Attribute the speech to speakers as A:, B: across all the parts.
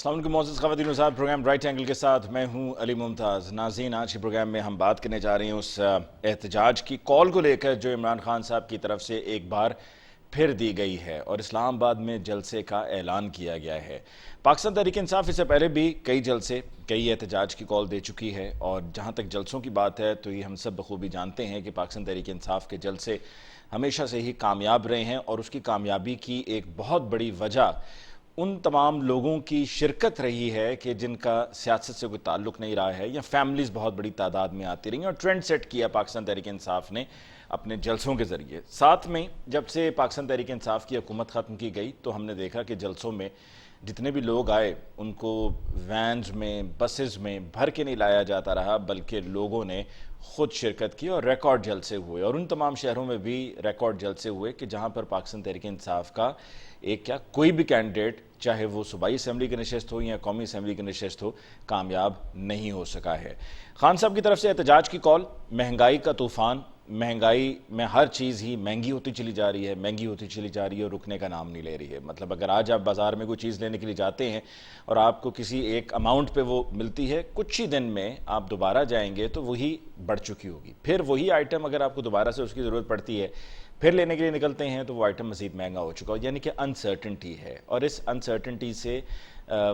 A: السلام علیکم معزز خواتین و حضرات، پروگرام رائٹ اینگل کے ساتھ میں ہوں علی ممتاز۔ ناظرین، آج کے پروگرام میں ہم بات کرنے جا رہے ہیں اس احتجاج کی کال کو لے کر جو عمران خان صاحب کی طرف سے ایک بار پھر دی گئی ہے اور اسلام آباد میں جلسے کا اعلان کیا گیا ہے۔ پاکستان تحریک انصاف اس سے پہلے بھی کئی جلسے کئی احتجاج کی کال دے چکی ہے، اور جہاں تک جلسوں کی بات ہے تو یہ ہم سب بخوبی جانتے ہیں کہ پاکستان تحریک انصاف کے جلسے ہمیشہ سے ہی کامیاب رہے ہیں، اور اس کی کامیابی کی ایک بہت بڑی وجہ ان تمام لوگوں کی شرکت رہی ہے کہ جن کا سیاست سے کوئی تعلق نہیں رہا ہے، یا فیملیز بہت بڑی تعداد میں آتی رہی ہیں، اور ٹرینڈ سیٹ کیا پاکستان تحریک انصاف نے اپنے جلسوں کے ذریعے۔ ساتھ میں جب سے پاکستان تحریک انصاف کی حکومت ختم کی گئی تو ہم نے دیکھا کہ جلسوں میں جتنے بھی لوگ آئے ان کو وینز میں، بسز میں بھر کے نہیں لایا جاتا رہا، بلکہ لوگوں نے خود شرکت کی اور ریکارڈ جلسے ہوئے، اور ان تمام شہروں میں بھی ریکارڈ جلسے ہوئے کہ جہاں پر پاکستان تحریک انصاف کا کوئی بھی کینڈیڈیٹ، چاہے وہ صوبائی اسمبلی کی نشست ہو یا قومی اسمبلی کی نشست ہو، کامیاب نہیں ہو سکا ہے۔ خان صاحب کی طرف سے احتجاج کی کال، مہنگائی کا طوفان، مہنگائی میں ہر چیز ہی مہنگی ہوتی چلی جا رہی ہے، مہنگی ہوتی چلی جا رہی ہے اور رکنے کا نام نہیں لے رہی ہے۔ مطلب اگر آج آپ بازار میں کوئی چیز لینے کے لیے جاتے ہیں اور آپ کو کسی ایک اماؤنٹ پہ وہ ملتی ہے، کچھ ہی دن میں آپ دوبارہ جائیں گے تو وہی بڑھ چکی ہوگی، پھر وہی آئٹم اگر آپ کو دوبارہ سے اس کی ضرورت پڑتی ہے، پھر لینے کے لیے نکلتے ہیں تو وہ آئٹم مزید مہنگا ہو چکا ہو، یعنی کہ انسرٹنٹی ہے، اور اس انسرٹنٹی سے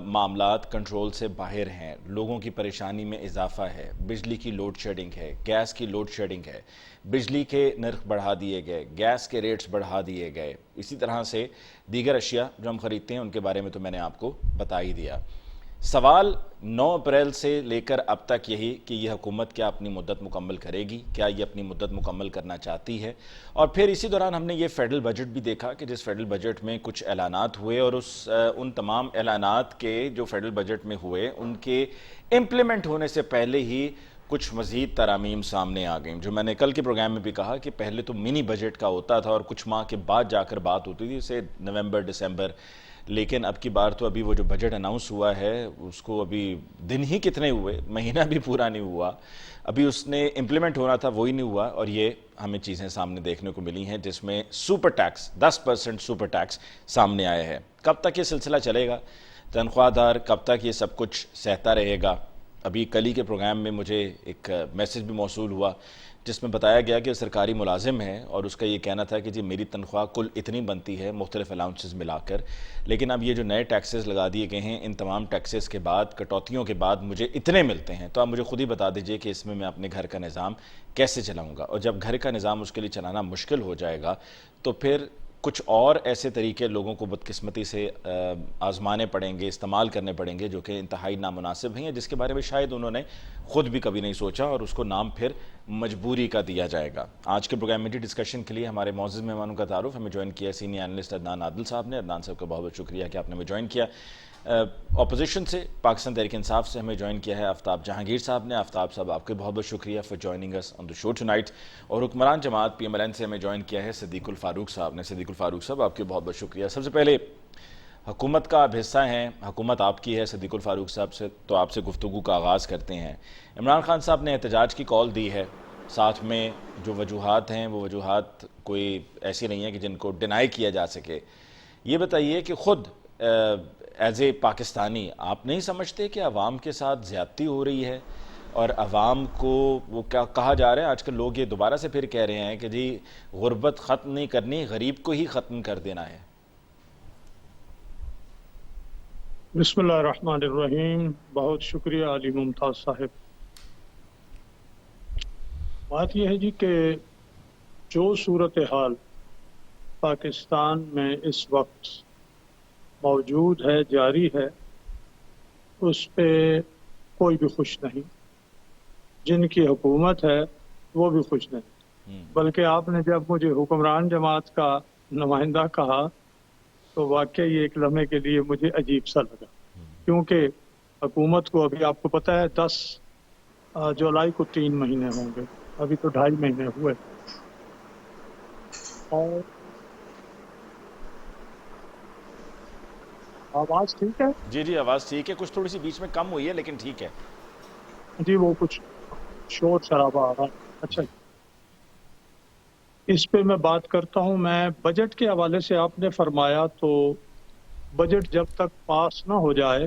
A: معاملات کنٹرول سے باہر ہیں، لوگوں کی پریشانی میں اضافہ ہے، بجلی کی لوڈ شیڈنگ ہے، گیس کی لوڈ شیڈنگ ہے، بجلی کے نرخ بڑھا دیے گئے، گیس کے ریٹس بڑھا دیے گئے، اسی طرح سے دیگر اشیاء جو ہم خریدتے ہیں ان کے بارے میں تو میں نے آپ کو بتا ہی دیا۔ سوال 9 اپریل سے لے کر اب تک یہی کہ یہ حکومت کیا اپنی مدت مکمل کرے گی، کیا یہ اپنی مدت مکمل کرنا چاہتی ہے، اور پھر اسی دوران ہم نے یہ فیڈرل بجٹ بھی دیکھا کہ جس فیڈرل بجٹ میں کچھ اعلانات ہوئے، اور ان تمام اعلانات کے جو فیڈرل بجٹ میں ہوئے ان کے امپلیمنٹ ہونے سے پہلے ہی کچھ مزید ترامیم سامنے آ گئیں، جو میں نے کل کے پروگرام میں بھی کہا کہ پہلے تو منی بجٹ کا ہوتا تھا اور کچھ ماہ کے بعد جا کر بات ہوتی تھی، جیسے نومبر دسمبر، لیکن اب کی بار تو ابھی وہ جو بجٹ اناؤنس ہوا ہے اس کو ابھی دن ہی کتنے ہوئے، مہینہ بھی پورا نہیں ہوا، ابھی اس نے امپلیمنٹ ہونا تھا وہی نہیں ہوا، اور یہ ہمیں چیزیں سامنے دیکھنے کو ملی ہیں جس میں سپر ٹیکس 10% سپر ٹیکس سامنے آیا ہے۔ کب تک یہ سلسلہ چلے گا؟ تنخواہ دار کب تک یہ سب کچھ سہتا رہے گا؟ ابھی کل ہی کے پروگرام میں مجھے ایک میسج بھی موصول ہوا جس میں بتایا گیا کہ سرکاری ملازم ہے اور اس کا یہ کہنا تھا کہ جی میری تنخواہ کل اتنی بنتی ہے مختلف الاؤنسز ملا کر، لیکن اب یہ جو نئے ٹیکسز لگا دیے گئے ہیں، ان تمام ٹیکسز کے بعد، کٹوتیوں کے بعد مجھے اتنے ملتے ہیں، تو آپ مجھے خود ہی بتا دیجئے کہ اس میں اپنے گھر کا نظام کیسے چلاؤں گا، اور جب گھر کا نظام اس کے لیے چلانا مشکل ہو جائے گا تو پھر کچھ اور ایسے طریقے لوگوں کو بدقسمتی سے آزمانے پڑیں گے، استعمال کرنے پڑیں گے جو کہ انتہائی نامناسب ہیں، جس کے بارے میں شاید انہوں نے خود بھی کبھی نہیں سوچا، اور اس کو نام پھر مجبوری کا دیا جائے گا۔ آج کے پروگرام میں ڈسکشن کے لیے ہمارے معزز مہمانوں کا تعارف، ہمیں جوائن کیا سینئر اینالسٹ عدنان عادل صاحب نے۔ عدنان صاحب کا بہت بہت شکریہ کہ آپ نے ہمیں جوائن کیا۔ اپوزیشن سے پاکستان تحریک انصاف سے ہمیں جوائن کیا ہے آفتاب جہانگیر صاحب نے۔ آفتاب صاحب آپ کے بہت بہت شکریہ for joining us on the show tonight. اور حکمران جماعت پی ایم ایل این سے ہمیں جوائن کیا ہے صدیق الفاروق صاحب نے۔ صدیق الفاروق صاحب آپ کے بہت بہت شکریہ۔ سب سے پہلے حکومت کا آپ حصہ ہیں، حکومت آپ کی ہے، صدیق الفاروق صاحب سے تو آپ سے گفتگو کا آغاز کرتے ہیں۔ عمران خان صاحب نے احتجاج کی کال دی ہے، ساتھ میں جو وجوہات ہیں وہ وجوہات کوئی ایسی نہیں ہیں کہ جن کو ڈینائی کیا جا سکے۔ یہ بتائیے کہ خود ایز اے پاکستانی آپ نہیں سمجھتے کہ عوام کے ساتھ زیادتی ہو رہی ہے، اور عوام کو وہ کیا کہا جا رہا ہے آج کل، لوگ یہ دوبارہ سے پھر کہہ رہے ہیں کہ جی غربت ختم نہیں کرنی، غریب کو ہی ختم کر دینا ہے؟
B: بسم اللہ الرحمن الرحیم۔ بہت شکریہ علی ممتاز صاحب۔ بات یہ ہے جی کہ جو صورتحال پاکستان میں اس وقت موجود ہے، جاری ہے، اس پہ کوئی بھی خوش نہیں، جن کی حکومت ہے وہ بھی خوش نہیں، بلکہ آپ نے جب مجھے حکمران جماعت کا نمائندہ کہا تو واقعی ایک لمحے کے لیے مجھے عجیب سا لگا، کیونکہ حکومت کو ابھی آپ کو پتہ ہے 10 جولائی کو 3 مہینے ہوں گے، ابھی تو 2.5 مہینے ہوئے۔ اور آواز ٹھیک ہے؟
A: جی آواز ٹھیک ہے، کچھ تھوڑی سی بیچ میں کم ہوئی ہے لیکن ٹھیک ہے
B: جی وہ کچھ شور شرابہ آ رہا ہے۔ اچھا، اس پہ میں بات کرتا ہوں۔ میں بجٹ کے حوالے سے آپ نے فرمایا، تو بجٹ جب تک پاس نہ ہو جائے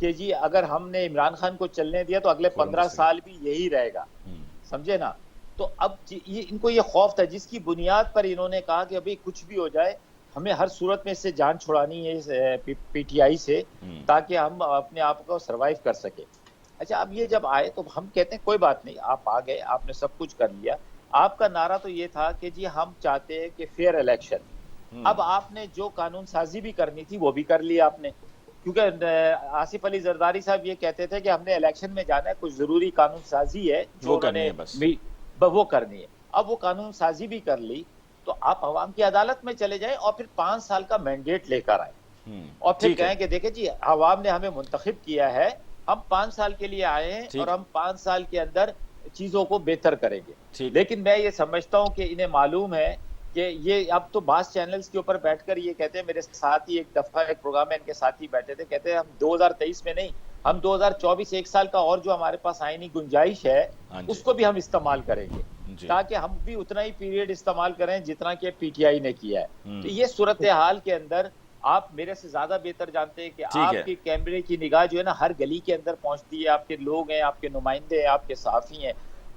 C: کہ جی اگر ہم نے عمران خان کو چلنے دیا تو اگلے 15 سال بھی یہی رہے گا، سمجھے نا. تو اب ان کو یہ خوف تھا جس کی بنیاد پر انہوں نے کہا کہ ابھی کچھ بھی ہو جائے ہمیں ہر صورت میں اس سے جان چھڑانی ہے پی ٹی آئی سے، تاکہ ہم اپنے آپ کو سروائیو کر سکیں. اچھا اب یہ جب آئے تو ہم کہتے ہیں کوئی بات نہیں، آپ آ گئے، آپ نے سب کچھ کر لیا. آپ کا نعرہ تو یہ تھا کہ جی ہم چاہتے ہیں کہ فیئر الیکشن. اب آپ نے جو قانون سازی بھی کرنی تھی وہ بھی کر لی آپ نے، کیونکہ آصف علی زرداری صاحب یہ کہتے تھے کہ ہم نے الیکشن میں جانا ہے، کچھ ضروری قانون سازی ہے جو انہوں نے وہ کرنی ہے. اب وہ قانون سازی بھی کر لی تو آپ عوام کی عدالت میں چلے جائیں اور پھر 5 سال کا مینڈیٹ لے کر آئیں اور پھر کہیں کہ دیکھیں جی عوام نے ہمیں منتخب کیا ہے، ہم 5 سال کے لیے آئے ہیں اور ہم 5 سال کے اندر چیزوں کو بہتر کریں گے. لیکن میں یہ سمجھتا ہوں کہ انہیں معلوم ہے کہ یہ اب تو بعض چینلز کے اوپر بیٹھ کر یہ کہتے ہیں، میرے ساتھ ہی ایک دفعہ ایک پروگرام میں ان کے ساتھ ہی بیٹھے تھے، کہتے ہیں ہم 2023 میں نہیں، ہم 2024 ایک سال کا اور جو ہمارے پاس آئینی گنجائش ہے اس کو بھی ہم استعمال کریں گے، تاکہ ہم بھی اتنا ہی پیریڈ استعمال کریں جتنا کہ پی ٹی آئی نے کیا ہے. تو یہ صورتحال کے اندر آپ میرے سے زیادہ بہتر جانتے ہیں کہ آپ کی کیمرے کی نگاہ جو ہے نا ہر گلی کے اندر پہنچتی ہے، آپ کے لوگ ہیں، آپ کے نمائندے ہیں، آپ کے صحافی ہیں.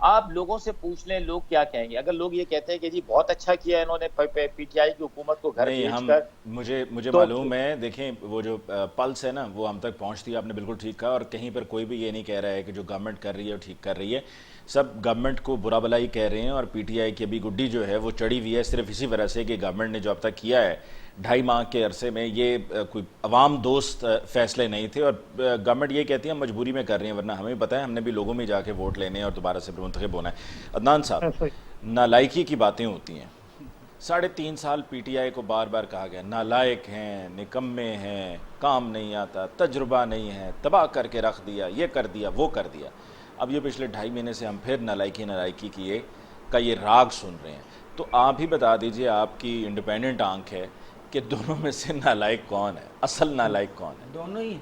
C: آپ لوگوں سے پوچھ لیں لوگ کیا کہیں گے. اگر لوگ یہ کہتے ہیں کہ جی بہت اچھا کیا انہوں نے پی ٹی آئی کی حکومت کو گھر بھیج کر،
A: مجھے معلوم ہے، دیکھیں وہ جو پلس ہے نا وہ ہم تک پہنچتی ہے، آپ نے بالکل ٹھیک کہا. اور کہیں پر کوئی بھی یہ نہیں کہہ رہا ہے کہ جو گورنمنٹ کر رہی ہے وہ ٹھیک کر رہی ہے، سب گورنمنٹ کو برا بلا ہی کہہ رہے ہیں. اور پی ٹی آئی کی ابھی گڈی جو ہے وہ چڑھی ہوئی ہے صرف اسی وجہ سے کہ گورنمنٹ نے جو اب تک کیا ہے 2.5 ماہ کے عرصے میں یہ کوئی عوام دوست فیصلے نہیں تھے. اور گورنمنٹ یہ کہتی ہے ہم مجبوری میں کر رہے ہیں، ورنہ ہمیں بھی پتہ ہے ہم نے بھی لوگوں میں جا کے ووٹ لینے اور دوبارہ سے منتخب ہونا ہے. عدنان صاحب، نالائکی کی باتیں ہوتی ہیں. 3.5 سال پی ٹی آئی کو بار بار کہا گیا نالائق ہیں، نکمے ہیں، کام نہیں آتا، تجربہ نہیں ہے، تباہ کر کے رکھ دیا، یہ کر دیا وہ کر دیا. اب یہ پچھلے 2.5 مہینے سے ہم پھر نالائکی کی کا یہ راگ سن رہے ہیں. تو آپ ہی بتا دیجئے، آپ کی انڈیپینڈنٹ آنکھ ہے کہ دونوں میں سے نالائق کون ہے، اصل نالائق کون ہے؟
D: دونوں ہی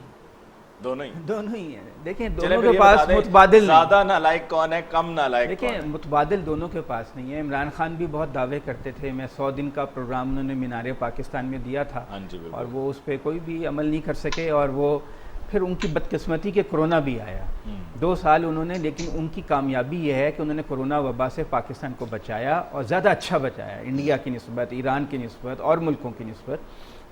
A: دونوں
D: ہی ہیں. دیکھیں دونوں کے پاس متبادل
A: زیادہ نالائق کون ہے، کم نالائق کون ہے؟
D: دیکھیں متبادل دونوں کے پاس نہیں ہے. عمران خان بھی بہت دعوے کرتے تھے، میں 100 دن کا پروگرام انہوں نے مینار پاکستان میں دیا تھا اور وہ اس پہ کوئی بھی عمل نہیں کر سکے. اور وہ پھر ان کی بدقسمتی کہ کرونا بھی آیا 2 سال انہوں نے، لیکن ان کی کامیابی یہ ہے کہ انہوں نے کرونا وبا سے پاکستان کو بچایا اور زیادہ اچھا بچایا انڈیا کی نسبت، ایران کی نسبت اور ملکوں کی نسبت.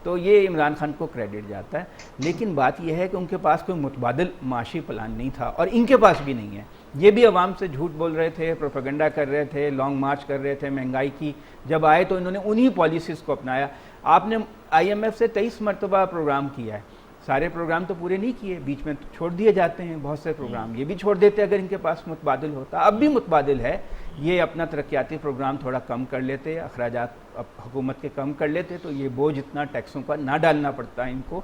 D: تو یہ عمران خان کو کریڈٹ جاتا ہے. لیکن بات یہ ہے کہ ان کے پاس کوئی متبادل معاشی پلان نہیں تھا اور ان کے پاس بھی نہیں ہے. یہ بھی عوام سے جھوٹ بول رہے تھے، پروپیگنڈا کر رہے تھے، لانگ مارچ کر رہے تھے مہنگائی کی. جب آئے تو انہوں نے انہی پالیسیز کو اپنایا. آپ نے آئی ایم ایف سے 23 مرتبہ پروگرام کیا ہے، سارے پروگرام تو پورے نہیں کیے، بیچ میں چھوڑ دیے جاتے ہیں بہت سے پروگرام. یہ بھی چھوڑ دیتے اگر ان کے پاس متبادل ہوتا. اب بھی متبادل ہے، یہ اپنا ترقیاتی پروگرام تھوڑا کم کر لیتے، اخراجات حکومت کے کم کر لیتے تو یہ بوجھ اتنا ٹیکسوں کا نہ ڈالنا پڑتا ہے ان کو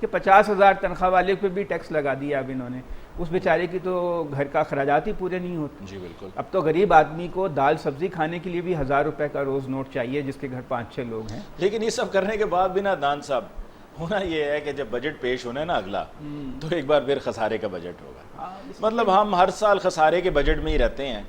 D: کہ 50,000 تنخواہ والے پہ بھی ٹیکس لگا دیا اب انہوں نے. اس بیچارے کی تو گھر کا اخراجات ہی پورے نہیں ہوتے.
A: جی بالکل.
D: اب تو غریب آدمی کو دال سبزی کھانے کے لیے بھی 1000 روپے کا روز نوٹ چاہیے جس کے گھر 5-6 لوگ ہیں.
A: لیکن یہ سب کرنے کے بعد بھی نا عدنان صاحب ہونا یہ ہے کہ جب بجٹ پیش ہونا ہے نا اگلا، تو ایک بار پھر خسارے کا بجٹ ہوگا. مطلب ہم ہر سال خسارے کے بجٹ میں ہی رہتے ہیں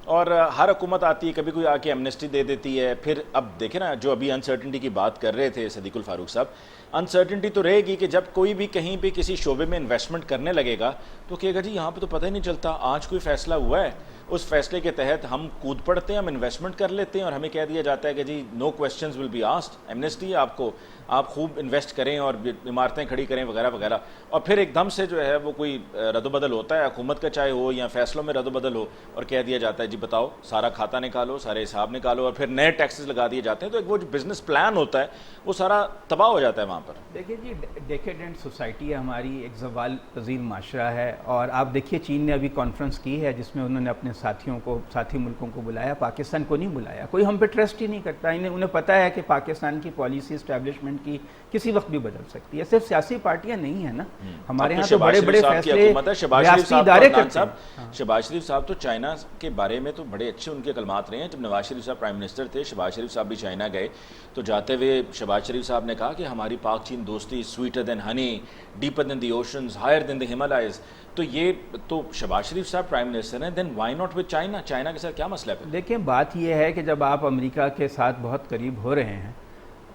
A: اور ہر حکومت آتی ہے، کبھی کوئی آ کے ایمنسٹی دے دیتی ہے. پھر اب دیکھیں نا جو ابھی انسرٹنٹی کی بات کر رہے تھے صدیق الفاروق صاحب، انسرٹنٹی تو رہے گی کہ جب کوئی بھی کہیں پہ کسی شعبے میں انویسٹمنٹ کرنے لگے گا تو کہے گا جی یہاں پہ تو پتہ ہی نہیں چلتا، آج کوئی فیصلہ ہوا ہے، اس فیصلے کے تحت ہم کود پڑتے ہیں، ہم انویسٹمنٹ کر لیتے ہیں اور ہمیں کہہ دیا جاتا ہے کہ جی no questions will be asked, amnesty ہے آپ کو، آپ خوب انویسٹ کریں اور عمارتیں کھڑی کریں وغیرہ وغیرہ. اور پھر ایک دم سے جو ہے وہ کوئی رد و بدل ہوتا ہے حکومت کا، چاہے ہو یا فیصلوں میں رد و بدل ہو، اور کہہ دیا جاتا ہے جی بتاؤ سارا کھاتا نکالو، سارے حساب نکالو، اور پھر نئے ٹیکسز لگا دیے جاتے ہیں. تو ایک وہ جو بزنس پلان ہوتا ہے وہ سارا تباہ ہو جاتا ہے وہاں پر.
D: دیکھیے جی ڈیکیڈنٹ سوسائٹی ہے ہماری، ایک زوال پذیر معاشرہ ہے. اور آپ دیکھیے چین نے ابھی کانفرنس کی ہے جس میں انہوں نے اپنے ساتھیوں کو، ساتھی ملکوں کو بلایا، پاکستان کو نہیں بلایا. کوئی ہم پہ ٹرسٹ ہی نہیں کرتا. انہیں پتہ ہے کہ پاکستان کی پالیسی اسٹیبلشمنٹ کی کسی وقت بھی بدل سکتی ہے. صرف سیاسی پارٹیاں نہیں ہیں نا ہمارے یہاں، تو بڑے بڑے فیصلے ریاستی ادارے کرتے ہیں.
A: شہباز شریف صاحب تو چائنا کے بارے میں تو بڑے اچھے ان کے کلمات رہے ہیں. جب نواز شریف صاحب پرائم منسٹر تھے، شہباز شریف صاحب بھی چائنا گئے تو جاتے ہوئے شہباز شریف صاحب نے کہا کہ ہماری پاک چین دوستی sweeter than honey, deeper than the oceans, higher than the Himalayas. تو یہ تو شہباز شریف صاحب پرائم منسٹر ہیں، then why not with China? China کے ساتھ کیا مسئلہ ہے؟
D: دیکھیں بات یہ ہے کہ جب آپ امریکہ کے ساتھ بہت قریب ہو رہے ہیں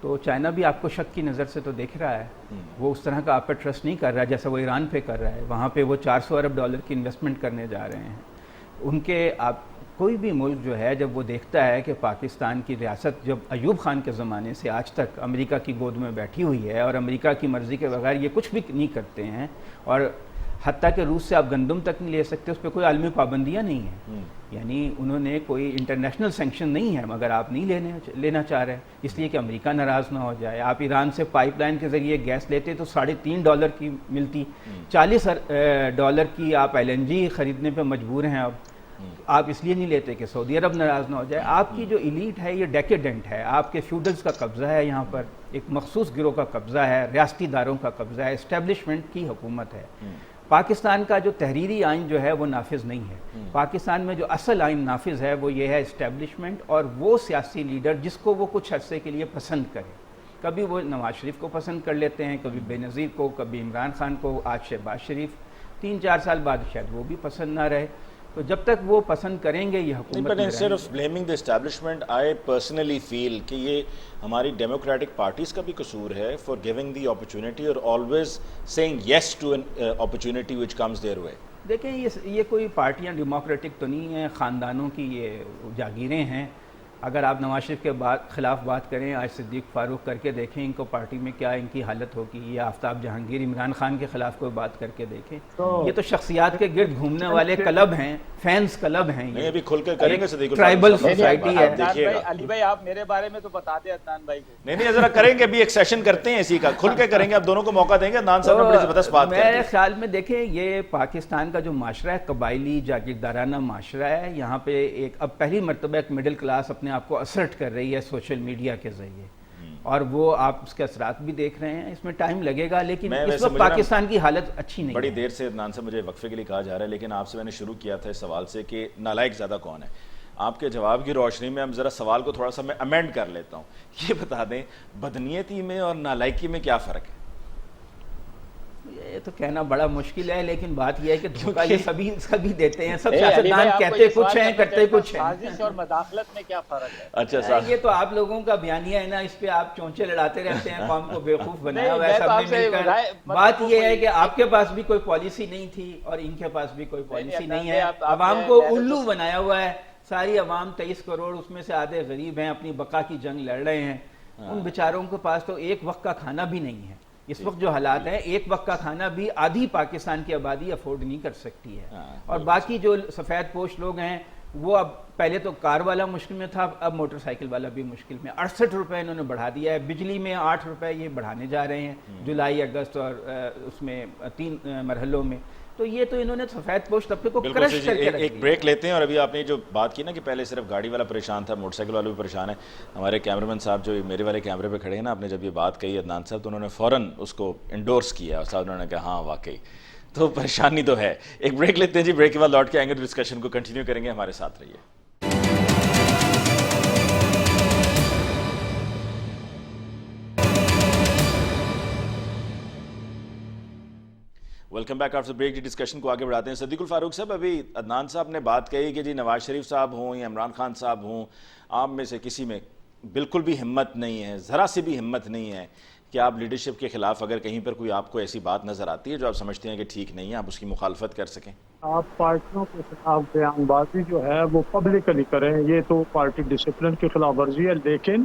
D: تو چائنا بھی آپ کو شک کی نظر سے تو دیکھ رہا ہے، وہ اس طرح کا آپ پہ ٹرسٹ نہیں کر رہا ہے جیسا وہ ایران پہ کر رہا ہے. وہاں پہ وہ $400 ارب کی انویسٹمنٹ کرنے جا رہے ہیں. ان کے آپ کوئی بھی ملک جو ہے جب وہ دیکھتا ہے کہ پاکستان کی ریاست جب ایوب خان کے زمانے سے آج تک امریکہ کی گود میں بیٹھی ہوئی ہے اور امریکہ کی مرضی کے بغیر یہ کچھ بھی نہیں کرتے ہیں، اور حتیٰ کہ روس سے آپ گندم تک نہیں لے سکتے، اس پہ کوئی عالمی پابندیاں نہیں ہیں، یعنی انہوں نے کوئی انٹرنیشنل سینکشن نہیں ہے مگر آپ نہیں لینا چاہ رہے اس لیے کہ امریکہ ناراض نہ ہو جائے. آپ ایران سے پائپ لائن کے ذریعے گیس لیتے تو $3.5 کی ملتی، $40 کی آپ LNG خریدنے پہ مجبور ہیں. اب آپ اس لیے نہیں لیتے کہ سعودی عرب ناراض نہ ہو جائے. آپ کی جو ایلیٹ ہے یہ ڈیکیڈنٹ ہے، آپ کے فیوڈلز کا قبضہ ہے، یہاں پر ایک مخصوص گروہ کا قبضہ ہے، ریاستی داروں کا قبضہ ہے، اسٹیبلشمنٹ کی حکومت ہے. پاکستان کا جو تحریری آئین جو ہے وہ نافذ نہیں ہے. پاکستان میں جو اصل آئین نافذ ہے وہ یہ ہے اسٹیبلشمنٹ اور وہ سیاسی لیڈر جس کو وہ کچھ عرصے کے لیے پسند کرے. کبھی وہ نواز شریف کو پسند کر لیتے ہیں، کبھی بے نظیر کو، کبھی عمران خان کو، آج شہباز شریف. 3-4 سال بعد شاید وہ بھی پسند نہ رہے. تو جب تک وہ پسند کریں گے یہ حکومت
A: But instead of blaming the establishment, I personally feel کہ یہ ہماری ڈیموکریٹک پارٹیز کا بھی قصور ہے for giving the opportunity or always saying yes to an opportunity which comes their way.
D: دیکھیں یہ کوئی پارٹیاں ڈیموکریٹک تو نہیں ہیں، خاندانوں کی یہ جاگیریں ہیں. اگر آپ نواز شریف کے خلاف بات کریں، آج صدیق فاروق کر کے دیکھیں ان کو پارٹی میں کیا ان کی حالت ہوگی، یا آفتاب جہانگیر عمران خان کے خلاف کوئی بات کر کے دیکھیں. یہ تو شخصیات کے گرد گھومنے والے کلب ہیں، فینس کلب ہیں.
A: نہیں ابھی کھل کے کریں گے صدیق
D: ٹرائبل سوسائٹی ہے.
C: علی بھائی آپ میرے بارے میں تو بتا دیں عدنان بھائی کو.
A: نہیں ذرا کریں گے، ابھی ایک سیشن کرتے ہیں اسی کا، کھل کے کریں گے. اب دونوں کو موقع دیں گے. عدنان صاحب نے بڑی زبردست بات کی.
D: میرے خیال میں دیکھیں یہ پاکستان کا جو معاشرہ ہے قبائلی جاگیردارانہ معاشرہ ہے. یہاں پہ اب پہلی مرتبہ ایک مڈل کلاس اپنے آپ کو اسرٹ کر رہی ہے سوشل میڈیا کے ذریعے، اور وہ آپ اس کے اثرات بھی دیکھ رہے ہیں. اس میں ٹائم لگے گا لیکن اس وقت پاکستان کی حالت اچھی نہیں ہے.
A: بڑی دیر سے عدنان سے مجھے وقفے کے لیے کہا جا رہا ہے، لیکن آپ سے میں نے شروع کیا تھا اس سوال سے کہ نالائق زیادہ کون ہے. آپ کے جواب کی روشنی میں اب ذرا سوال کو تھوڑا سا میں امینڈ کر لیتا ہوں. یہ بتا دیں بدنیتی میں اور نالائکی میں کیا فرق ہے؟
D: یہ تو کہنا بڑا مشکل ہے، لیکن بات یہ ہے کہ دھوکہ یہ سبھی دیتے ہیں. سب سیاستدان کہتے کچھ ہیں کرتے کچھ ہیں.
C: سازش اور مداخلت میں کیا فرق ہے؟
A: اچھا
D: یہ تو آپ لوگوں کا بیانیہ ہے نا، اس پہ آپ چونچے لڑاتے رہتے ہیں، قوم کو بیوقوف بنایا ہوا ہے سب نے مل کر. بات یہ ہے کہ آپ کے پاس بھی کوئی پالیسی نہیں تھی اور ان کے پاس بھی کوئی پالیسی نہیں ہے. عوام کو الو بنایا ہوا ہے. ساری عوام 23 کروڑ اس میں سے آدھے غریب ہیں، اپنی بقا کی جنگ لڑ رہے ہیں. ان بیچاروں کے پاس تو ایک وقت کا کھانا بھی نہیں ہے. اس وقت جو حالات ہیں ایک وقت کا کھانا بھی آدھی پاکستان کی آبادی افورڈ نہیں کر سکتی ہے. اور باقی جو سفید پوش لوگ ہیں وہ اب پہلے تو کار والا مشکل میں تھا، اب موٹر سائیکل والا بھی مشکل میں. 68 روپے انہوں نے بڑھا دیا ہے. بجلی میں 8 روپے یہ بڑھانے جا رہے ہیں جولائی اگست اور اس میں 3 مرحلوں میں. تو یہ تو انہوں نے سفید پوش طبقے کو کرش کر کے رکھ دیا.
A: ایک بریک لیتے ہیں. اور ابھی آپ نے جو بات کی نا کہ پہلے صرف گاڑی والا پریشان تھا، موٹر سائیکل والا بھی پریشان ہے. ہمارے کیمرامین صاحب جو میرے والے کیمرے پہ کھڑے ہیں نا، آپ نے جب یہ بات کہی عدنان صاحب تو انہوں نے فوراً اس کو انڈورس کیا اور صاحب انہوں نے کہا ہاں واقعی تو پریشانی تو ہے. ایک بریک لیتے ہیں جی، بریک کے بعد لوٹ کے آئیں گے، ڈسکشن کو کنٹینیو کریں گے. ہمارے ساتھ رہیے. Welcome back after break. جی ڈسکشن کو آگے بڑھاتے ہیں. صدیق الفاروق صاحب، ابھی عدنان صاحب نے بات کہی کہ جی نواز شریف صاحب ہوں یا عمران خان صاحب ہوں، آپ میں سے کسی میں بالکل بھی ہمت نہیں ہے، ذرا سی بھی ہمت نہیں ہے کہ آپ لیڈرشپ کے خلاف اگر کہیں پر کوئی آپ کو ایسی بات نظر آتی ہے جو آپ سمجھتے ہیں کہ ٹھیک نہیں ہے، آپ اس کی مخالفت کر سکیں.
B: آپ پارٹیوں کے خلاف بیان بازی جو ہے وہ پبلکلی کریں، یہ تو پارٹی ڈسپلن کی خلاف ورزی ہے. لیکن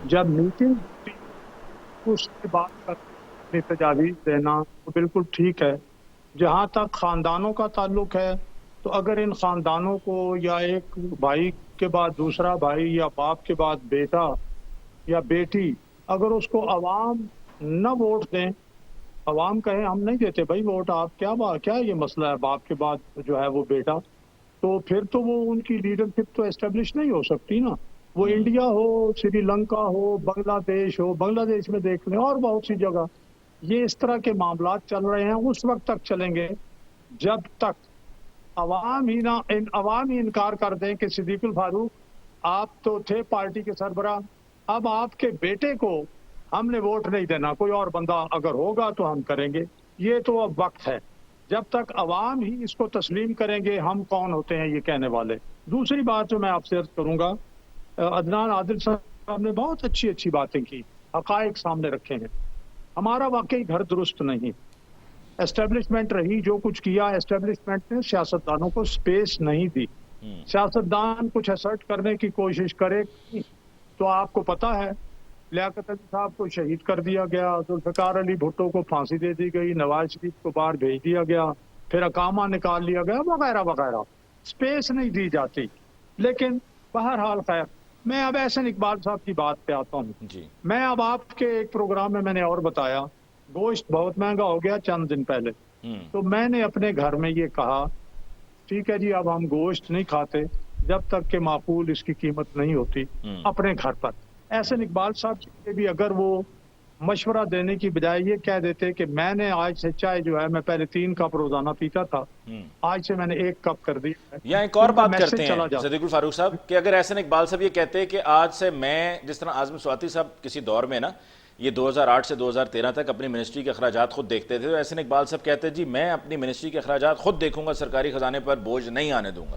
B: جب میٹنگ ہوتی اس کے بعد اپنی تجاویز دینا تو بالکل ٹھیک ہے. جہاں تک خاندانوں کا تعلق ہے تو اگر ان خاندانوں کو یا ایک بھائی کے بعد دوسرا بھائی یا باپ کے بعد بیٹا یا بیٹی اگر اس کو عوام نہ ووٹ دیں، عوام کہیں ہم نہیں دیتے بھائی ووٹ، آپ کیا یہ مسئلہ ہے باپ کے بعد جو ہے وہ بیٹا، تو پھر تو وہ ان کی لیڈرشپ تو اسٹیبلش نہیں ہو سکتی نا. وہ انڈیا ہو، سری لنکا ہو، بنگلہ دیش ہو، بنگلہ دیش میں دیکھ لیں اور بہت سی جگہ یہ اس طرح کے معاملات چل رہے ہیں. اس وقت تک چلیں گے جب تک عوام ہی انکار کر دیں کہ صدیق الفاروق آپ تو تھے پارٹی کے سربراہ، اب آپ کے بیٹے کو ہم نے ووٹ نہیں دینا، کوئی اور بندہ اگر ہوگا تو ہم کریں گے. یہ تو اب وقت ہے جب تک عوام ہی اس کو تسلیم کریں گے ہم کون ہوتے ہیں یہ کہنے والے. دوسری بات جو میں آپ سے عرض کروں گا، عدنان عادل صاحب نے بہت اچھی باتیں کی. حقائق سامنے رکھے ہیں. ہمارا واقعی گھر درست نہیں. اسٹیبلشمنٹ رہی، جو کچھ کیا اسٹیبلشمنٹ نے سیاستدانوں کو سپیس نہیں دی. سیاستدان کچھ اسرٹ کرنے کی کوشش کرے تو آپ کو پتا ہے لیاقت علی صاحب کو شہید کر دیا گیا، ذوالفقار علی بھٹو کو پھانسی دے دی گئی، نواز شریف کو باہر بھیج دیا گیا، پھر اقامہ نکال لیا گیا، وغیرہ وغیرہ. سپیس نہیں دی جاتی. لیکن بہرحال خیر، میں اب احسن اقبال صاحب کی بات پہ آتا ہوں. میں اب آپ کے ایک پروگرام میں نے اور بتایا گوشت بہت مہنگا ہو گیا چند دن پہلے، تو میں نے اپنے گھر میں یہ کہا ٹھیک ہے جی اب ہم گوشت نہیں کھاتے جب تک کہ معقول اس کی قیمت نہیں ہوتی اپنے گھر پر. احسن اقبال صاحب سے بھی اگر وہ مشورہ دینے کی بجائے یہ کہہ دیتے کہ میں نے آج سے چائے جو ہے میں پہلے 3 کپ روزانہ پیتا تھا، آج سے میں نے 1 کپ کر دی.
A: یا ایک اور بات کرتے ہیں صدیق الفاروق صاحب کہ اگر احسن اقبال صاحب یہ کہتے ہیں کہ آج سے میں، جس طرح اعظم سواتی صاحب کسی دور میں نا یہ 2008 سے 2013 تک اپنی منسٹری کے اخراجات خود دیکھتے تھے، تو احسن اقبال صاحب کہتے ہیں جی میں اپنی منسٹری کے اخراجات خود دیکھوں گا، سرکاری خزانے پر بوجھ نہیں آنے دوں گا.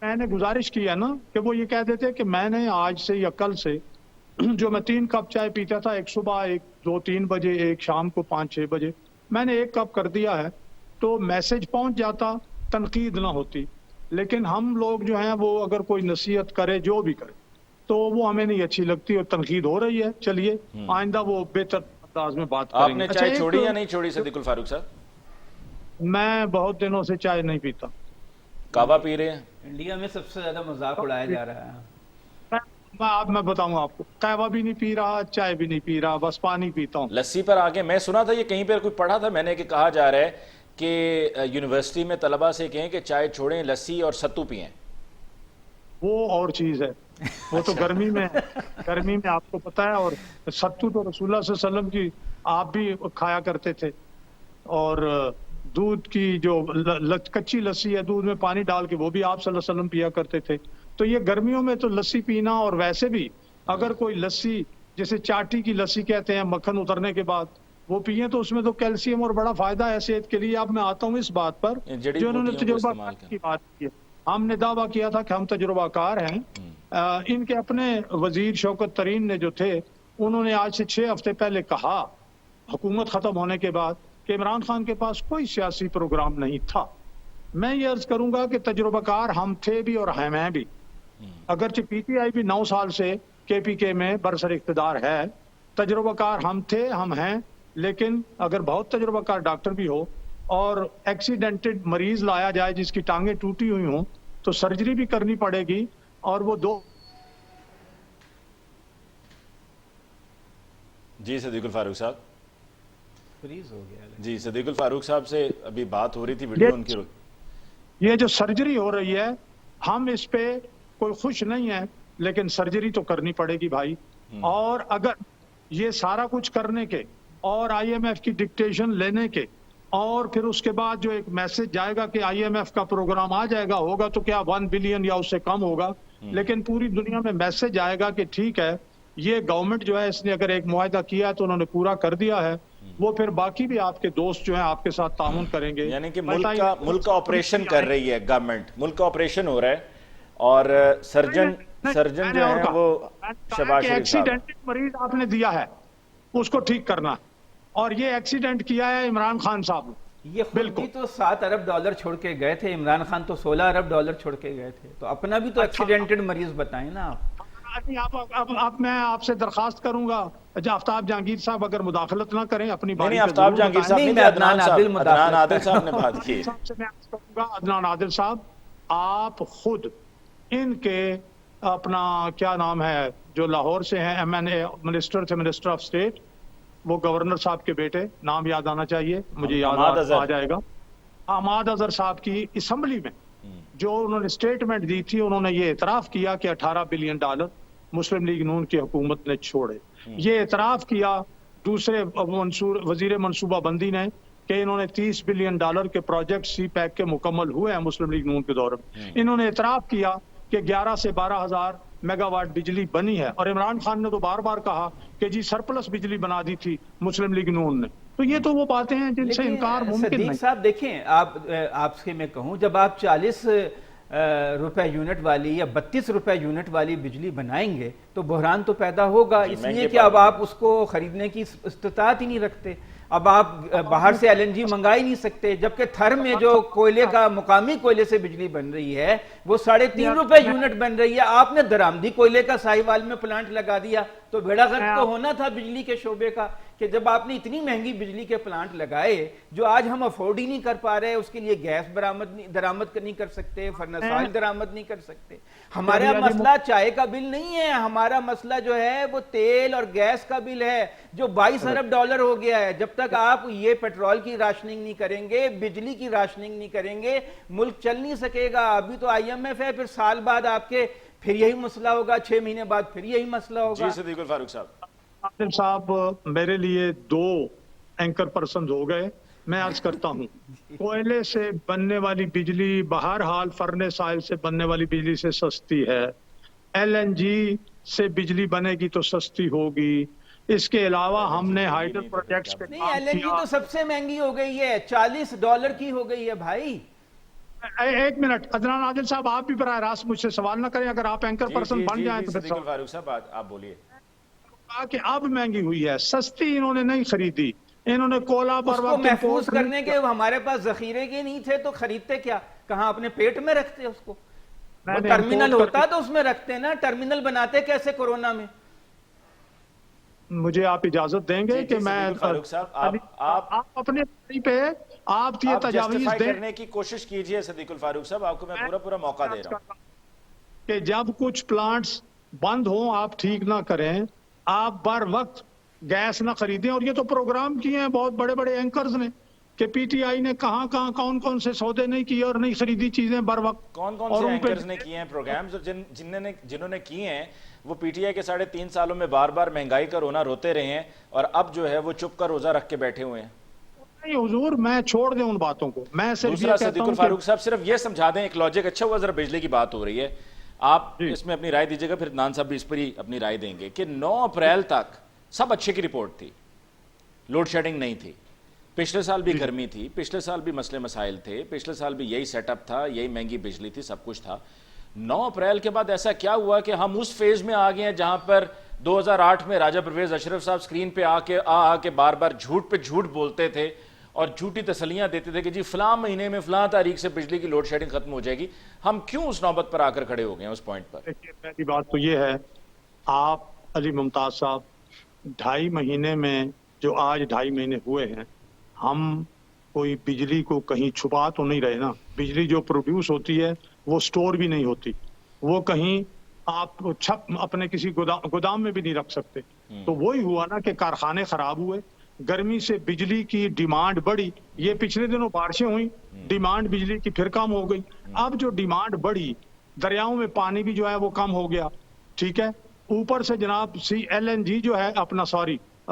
B: میں نے گزارش کی ہے نا کہ وہ یہ کہہ دیتے کہ میں نے آج سے یا کل سے جو میں 3 کپ چائے پیتا تھا، ایک صبح، ایک 2-3 بجے، ایک شام کو 5-6 بجے، میں نے 1 کپ کر دیا ہے، تو میسج پہنچ جاتا، تنقید نہ ہوتی. لیکن ہم لوگ جو ہیں وہ اگر کوئی نصیحت کرے جو بھی کرے تو وہ ہمیں نہیں اچھی لگتی اور تنقید ہو رہی ہے. چلیے آئندہ وہ بہتر انداز میں بات کریں گے.
A: آپ نے چائے چھوڑی یا نہیں چھوڑی صدیق الفاروق صاحب؟
B: میں بہت دنوں سے چائے نہیں پیتا.
A: کعوہ پی رہے ہیں؟
D: انڈیا میں سب سے زیادہ مذاق اڑایا جا رہا ہے.
B: میں بتاؤں آپ کو، قہوہ بھی نہیں پی رہا، چائے بھی نہیں پی رہا، بس پانی پیتا ہوں.
A: لسی پر آگے میں سنا تھا، یہ کہیں پر کوئی پڑھا تھا میں نے کہ کہا جا رہا ہے کہ یونیورسٹی میں طلبہ سے کہیں کہ چائے چھوڑیں، لسی اور ستو پئیں.
B: وہ اور چیز ہے، وہ تو گرمی میں آپ کو پتا ہے. اور ستو تو رسول اللہ صلی اللہ علیہ وسلم کی آپ بھی کھایا کرتے تھے. اور دودھ کی جو کچی لسی ہے، دودھ میں پانی ڈال کے، وہ بھی آپ صلی اللہ علیہ وسلم پیا کرتے تھے. تو یہ گرمیوں میں تو لسی پینا، اور ویسے بھی اگر کوئی لسی جیسے چاٹی کی لسی کہتے ہیں مکھن اترنے کے بعد وہ پیئیں تو اس میں تو کیلشیم اور بڑا فائدہ ہے صحت کے لیے. اب میں آتا ہوں اس بات پر جو انہوں نے تجربہ کی بات کی. ہم نے دعویٰ کیا تھا کہ ہم تجربہ کار ہیں. ان کے اپنے وزیر شوکت ترین نے جو تھے، انہوں نے آج سے 6 ہفتے پہلے کہا حکومت ختم ہونے کے بعد کہ عمران خان کے پاس کوئی سیاسی پروگرام نہیں تھا. میں یہ عرض کروں گا کہ تجربہ کار ہم تھے بھی اور ہیں بھی. اگرچہ پی ٹی آئی بھی 9 سال سے کے پی کے میں برسر اقتدار ہے، تجربہ کار ہم تھے، ہم ہیں. لیکن اگر بہت تجربہ کار ڈاکٹر بھی ہو اور ایکسیڈنٹڈ مریض لایا جائے جس کی ٹانگیں ٹوٹی ہوئی ہوں تو سرجری بھی کرنی پڑے گی. اور وہ
A: جی صدیق الفاروق صاحب
D: فریز ہو گیا.
A: جی صدیق الفاروق صاحب سے ابھی بات ہو رہی تھی، ویڈیو ان کی
B: یہ جو سرجری ہو رہی ہے، ہم اس پہ کوئی خوش نہیں ہے، لیکن سرجری تو کرنی پڑے گی بھائی. اور اگر یہ سارا کچھ کرنے کے اور آئی ایم ایف کی ڈکٹیشن لینے کے اور پھر اس کے بعد جو ایک میسج جائے گا کہ آئی ایم ایف کا پروگرام آ جائے گا، ہوگا تو کیا 1 بلین یا اس سے کم ہوگا، لیکن پوری دنیا میں میسج آئے گا کہ ٹھیک ہے یہ گورنمنٹ جو ہے اس نے اگر ایک معاہدہ کیا ہے تو انہوں نے پورا کر دیا ہے. وہ پھر باقی بھی آپ کے دوست جو ہیں آپ کے ساتھ تعاون کریں گے.
A: یعنی کہ ملک کا آپریشن کر رہی ہے گورنمنٹ، ملک کا آپریشن ہو رہا ہے. اور سرجن جو ہے وہ شہباز شریف
B: ایکسیڈنٹ مریض آپ نے دیا ہے اس کو ٹھیک کرنا، اور یہ ایکسیڈنٹ کیا ہے عمران خان صاحب نے.
D: یہ خود بھی تو $7 ارب چھوڑ کے گئے تھے، عمران خان تو $16 ارب چھوڑ کے گئے تھے. تو اپنا بھی تو ایکسیڈنٹڈ مریض بتائیں نا آپ.
B: اب میں آپ سے درخواست کروں گا آفتاب جہانگیر صاحب اگر مداخلت نہ کریں اپنی باری
A: نہیں، آفتاب جہانگیر صاحب نہیں، عدنان عادل صاحب نے بات کی.
B: عدنان عادل صاحب آپ خود ان کے اپنا کیا نام ہے جو لاہور سے ہیں MNA منسٹر تھے، منسٹر آف اسٹیٹ، وہ گورنر صاحب کے بیٹے، نام یاد آنا چاہیے مجھے، یاد آ جائے گا، حماد اظہر صاحب کی اسمبلی میں جو انہوں نے اسٹیٹمنٹ دی تھی، انہوں نے یہ اعتراف کیا کہ $18 بلین مسلم لیگ نون کی حکومت نے چھوڑے. یہ اعتراف کیا دوسرے وزیر منصوبہ بندی نے کہ انہوں نے $30 بلین کے پروجیکٹ سی پیک کے مکمل ہوئے ہیں مسلم لیگ نون کے دور میں. انہوں نے اعتراف کیا کہ 11 سے 12 ہزار میگا واٹ بجلی بنی ہے، اور عمران خان نے تو بار بار کہا کہ جی سرپلس بجلی بنا دی تھی مسلم لیگ نون نے. تو یہ تو وہ باتیں ہیں جن سے انکار ممکن نہیں.
D: صدیق صاحب دیکھیں، آپ سے میں کہوں جب آپ 40 روپے یونٹ والی یا 32 روپے یونٹ والی بجلی بنائیں گے تو تو بحران تو پیدا ہوگا، اس لیے کہ اب آپ اس کو خریدنے کی استطاعت ہی نہیں رکھتے. اب آپ باہر سے ایل این جی منگا ہی نہیں سکتے، جبکہ تھر میں جو کوئلے کا مقامی کوئلے سے بجلی بن رہی ہے وہ 3.5 روپے یونٹ بن رہی ہے. آپ نے درآمدی کوئلے کا ساہیوال میں پلانٹ لگا دیا تو بیڑا غرق تو ہونا تھا بجلی کے شعبے کا، کہ جب آپ نے اتنی مہنگی بجلی کے پلانٹ لگائے جو آج ہم افورڈ ہی نہیں کر پا رہے، اس کے لیے گیس درآمد نہیں کر سکتے، فرنس آئل درآمد نہیں کر سکتے. ہمارا مسئلہ چائے کا بل نہیں ہے، ہمارا مسئلہ جو ہے وہ تیل اور گیس کا بل ہے جو $22 ارب ہو گیا ہے. جب تک آپ یہ پیٹرول کی راشننگ نہیں کریں گے، بجلی کی راشننگ نہیں کریں گے، ملک چل نہیں سکے گا. ابھی تو IMF ہے، پھر سال بعد آپ کے پھر یہی مسئلہ ہوگا، 6 مہینے بعد پھر یہی مسئلہ ہوگا.
A: جی صدیق الفاروق صاحب.
B: عادل صاحب میرے لیے 2 اینکر پرسنز ہو گئے. میں عرض کرتا ہوں کوئلے سے بننے والی بجلی بہرحال فرنس آئل سے بننے والی بجلی سے سستی ہے، LNG سے بجلی بنے گی تو سستی ہوگی. اس کے علاوہ ہم نے ہائیڈل پروجیکٹس پہ
D: نہیں، LNG تو سب سے مہنگی ہو گئی ہے، $40 کی ہو گئی ہے بھائی.
B: ایک منٹ عدنان عادل صاحب، آپ بھی براہ راست مجھ سے سوال نہ کریں. اگر آپ اینکر پرسن بن جائیں تو
A: صدیق الفاروق صاحب آپ بولیے.
B: کہ اب مہنگی ہوئی ہے، سستی انہوں نے نہیں خریدی. انہوں نے کولا پر
D: وقت محفوظ کرنے کے ہمارے پاس ذخیرے کے نہیں تھے تو خریدتے کیا؟ کہاں اپنے پیٹ میں رکھتے اس کو؟ ٹرمینل ہوتا تو اس میں رکھتے نا. ٹرمینل بناتے کیسے کورونا میں؟
B: مجھے آپ اجازت دیں گے کہ میں
A: فاروق صاحب
B: آپ اپنے پہ آپ یہ تجاویز دیں
A: کرنے کی کوشش کیجئے. صدیق الفاروق صاحب آپ کو میں پورا موقع دے رہا ہوں
B: کہ جب کچھ پلانٹس بند ہوں آپ ٹھیک نہ کریں، آپ بر وقت گیس نہ خریدیں. اور یہ تو پروگرام کیے ہیں بہت بڑے بڑے اینکرز نے کہ PTI نے کہاں کون سے سودے نہیں کیے اور نہیں خریدی چیزیں بر وقت.
A: کون سے اینکرز نے کیے ہیں پروگرامز، اور جنہوں نے کیے ہیں وہ PTI کے 3.5 سالوں میں بار بار مہنگائی کا رونا روتے رہے ہیں اور اب جو ہے وہ چپ کر روزہ رکھ کے بیٹھے ہوئے ہیں.
B: نہیں حضور، میں چھوڑ دیں ان باتوں کو. میں
A: دوسرا صدیق الفاروق صاحب صرف یہ سمجھا دیں ایک لاجک. اچھا ہوا ذرا بجلی کی بات ہو رہی ہے، آپ اس میں اپنی رائے دیجیے گا، پھر عدنان صاحب بھی اس پر ہی اپنی رائے دیں گے کہ 9 اپریل تک سب اچھے کی رپورٹ تھی، لوڈ شیڈنگ نہیں تھی. پچھلے سال بھی گرمی تھی، پچھلے سال بھی مسئلے مسائل تھے، پچھلے سال بھی یہی سیٹ اپ تھا، یہی مہنگی بجلی تھی، سب کچھ تھا. 9 اپریل کے بعد ایسا کیا ہوا کہ ہم اس فیز میں آ گئے ہیں جہاں پر 2008 میں راجہ پرویز اشرف صاحب سکرین پہ آ کے بار بار جھوٹ پہ جھوٹ بولتے تھے اور جھوٹی تسلیاں دیتے تھے کہ جی فلاں مہینے میں فلاں تاریخ سے بجلی کی لوڈ شیڈنگ ختم ہو جائے گی. ہم کیوں اس نوبت پر آ کر کھڑے ہو گئے ہیں اس پوائنٹ پر؟
B: پہلی بات تو یہ ہے، آپ علی ممتاز صاحب 2.5 مہینے میں جو آج 2.5 مہینے ہوئے ہیں، ہم کوئی بجلی کو کہیں چھپا تو نہیں رہے نا. بجلی جو پروڈیوس ہوتی ہے وہ سٹور بھی نہیں ہوتی، وہ کہیں آپ چھپ اپنے کسی گودام میں بھی نہیں رکھ سکتے. تو وہی ہوا نا کہ کارخانے خراب ہوئے، گرمی سے بجلی کی ڈیمانڈ بڑھی. یہ پچھلے دنوں بارشیں ہوئیں، ڈیمانڈ بجلی کی پھر کم ہو گئی. اب جو ڈیمانڈ بڑھی، دریاؤں میں پانی بھی جو ہے وہ کم ہو گیا. ٹھیک ہے، اوپر سے جناب LNG جو ہے اپنا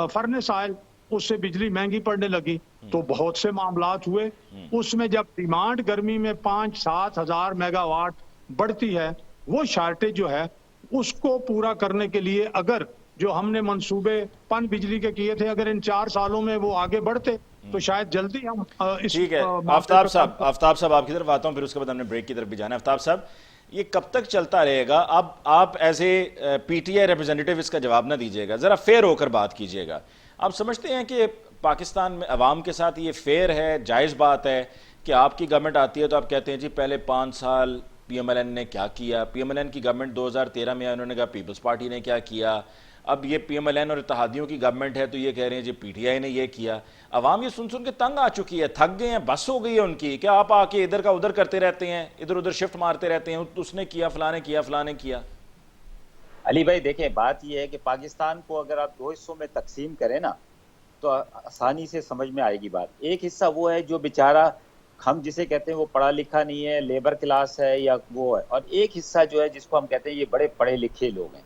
B: فرنس آئل، اس سے بجلی مہنگی پڑنے لگی تو بہت سے معاملات ہوئے. اس میں جب ڈیمانڈ گرمی میں 5-7 ہزار میگا واٹ بڑھتی ہے، وہ شارٹیج جو ہے اس کو پورا کرنے کے لیے اگر جو ہم نے منصوبے پن بجلی کے کیے تھے، اگر ان 4 سالوں میں وہ آگے بڑھتے تو شاید جلدی ہم
A: ٹھیک ہے. آفتاب صاحب آپ کی طرف آتا ہوں، پھر اس کے بعد ہم نے بریک کی طرف بھی جانا ہے. آفتاب صاحب، یہ کب تک چلتا رہے گا؟ اب آپ ایز اے PTI ریپرزینٹیو اس کا جواب نہ دیجیے گا، ذرا فیئر ہو کر بات کیجیے گا. آپ سمجھتے ہیں کہ پاکستان میں عوام کے ساتھ یہ فیئر ہے، جائز بات ہے کہ آپ کی گورنمنٹ آتی ہے تو آپ کہتے ہیں جی پہلے 5 سال PMLN نے کیا کیا؟ PMLN کی گورنمنٹ 2013 میں انہوں نے کہا پیپلز پارٹی نے کیا کیا. اب یہ PMLN اور اتحادیوں کی گورنمنٹ ہے تو یہ کہہ رہے ہیں جی PTI نے یہ کیا. عوام یہ سن کے تنگ آ چکی ہے، تھک گئے ہیں، بس ہو گئی ہے ان کی کہ آپ آ کے ادھر کا ادھر کرتے رہتے ہیں، ادھر ادھر شفٹ مارتے رہتے ہیں، اس نے کیا، فلاں نے کیا، فلاں نے کیا.
C: علی بھائی دیکھیں، بات یہ ہے کہ پاکستان کو اگر آپ 2 حصوں میں تقسیم کریں نا تو آسانی سے سمجھ میں آئے گی بات. ایک حصہ وہ ہے جو بیچارہ ہم جسے کہتے ہیں وہ پڑھا لکھا نہیں ہے، لیبر کلاس ہے یا وہ ہے، اور ایک حصہ جو ہے جس کو ہم کہتے ہیں یہ بڑے پڑھے لکھے لوگ ہیں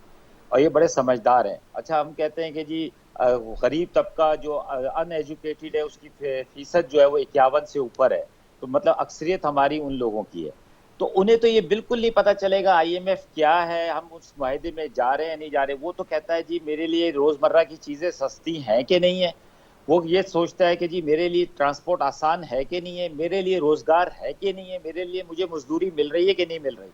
C: اور یہ بڑے سمجھدار ہیں. اچھا، ہم کہتے ہیں کہ جی غریب طبقہ جو ان ایجوکیٹڈ ہے اس کی فیصد جو ہے وہ 51 سے اوپر ہے، تو مطلب اکثریت ہماری ان لوگوں کی ہے. تو انہیں تو یہ بالکل نہیں پتہ چلے گا IMF کیا ہے، ہم اس معاہدے میں جا رہے ہیں نہیں جا رہے. وہ تو کہتا ہے جی میرے لیے روزمرہ کی چیزیں سستی ہیں کہ نہیں ہیں، وہ یہ سوچتا ہے کہ جی میرے لیے ٹرانسپورٹ آسان ہے کہ نہیں ہے، میرے لیے روزگار ہے کہ نہیں ہے، میرے لیے مجھے مزدوری مل رہی ہے کہ نہیں مل رہی.